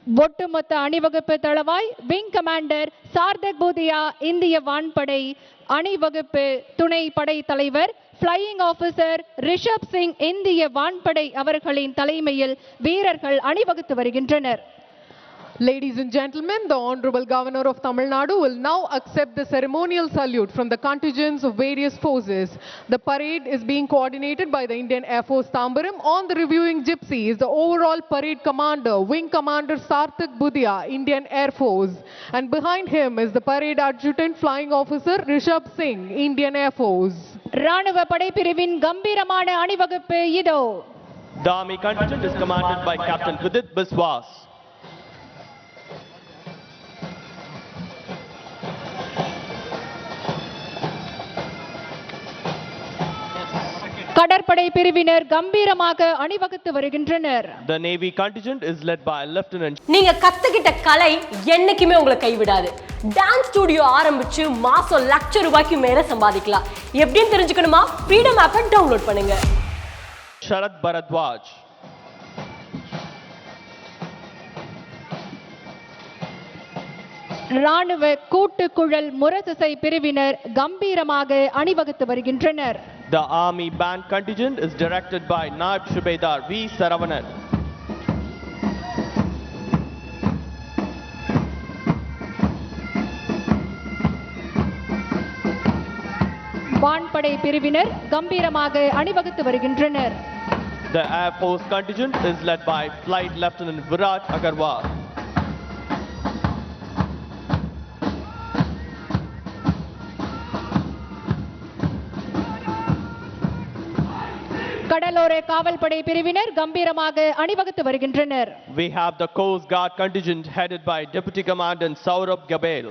ஒட்டுமொத்த அணிவகுப்பு தளவாய் wing commander சார்தக் பூதியா இந்திய வான்படை அணிவகுப்பு துணை படை தலைவர் ஃப்ளையிங் ஆபீசர் ரிஷப் சிங் இந்திய வான்படை அவர்களின் தலைமையில் வீரர்கள் அணிவகுத்து வருகின்றனர். Ladies and gentlemen, the Honorable Governor of Tamil Nadu will now accept the ceremonial salute from the contingents of various forces. The parade is being coordinated by the Indian Air Force Tambaram. On the reviewing gypsy is the overall parade commander, Wing Commander Sarthak Budia, Indian Air Force. And behind him is the parade adjutant, Flying Officer Rishabh Singh, Indian Air Force. ராணுவ படைப்பிரிவின் கம்பீரமான அணிவகுப்பு இதோ. The Army contingent is commanded by Captain Vidit Biswas. கடற்படை பிரிவினர் கம்பீரமாக அணிவகுத்து வருகின்றனர். The Navy contingent is led by Lieutenant. நீங்க கத்துக்கிட்ட கலை என்னைக்குமே உங்களை கைவிடாது. டான்ஸ் ஸ்டுடியோ ஆரம்பிச்சு மாசம் லட்சம் ரூபாய்க்கு மேல சம்பாதிக்கலாம். எப்படின்னு தெரிஞ்சுக்கணுமா? ஃப்ரீடம் ஆப்பை டவுன்லோட் பண்ணுங்க. Sharad Bharadwaj. ராணுவ கூட்டுக்குழல் முரசிசை பிரிவினர் கம்பீரமாக அணிவகுத்து வருகின்றனர். The Army Band contingent is directed by Naib Shubedar V. Saravanan. வான்படை பிரிவினர் கம்பீரமாக அணிவகுத்து வருகின்றனர். The Air Force contingent is led by Flight Lieutenant Virat Agarwal. கடலோர காவல்படை பிரிவினர் கம்பீரமாக அணிவகுத்து வருகின்றனர். We have the Coast Guard contingent headed by Deputy Commandant Saurabh Gabel.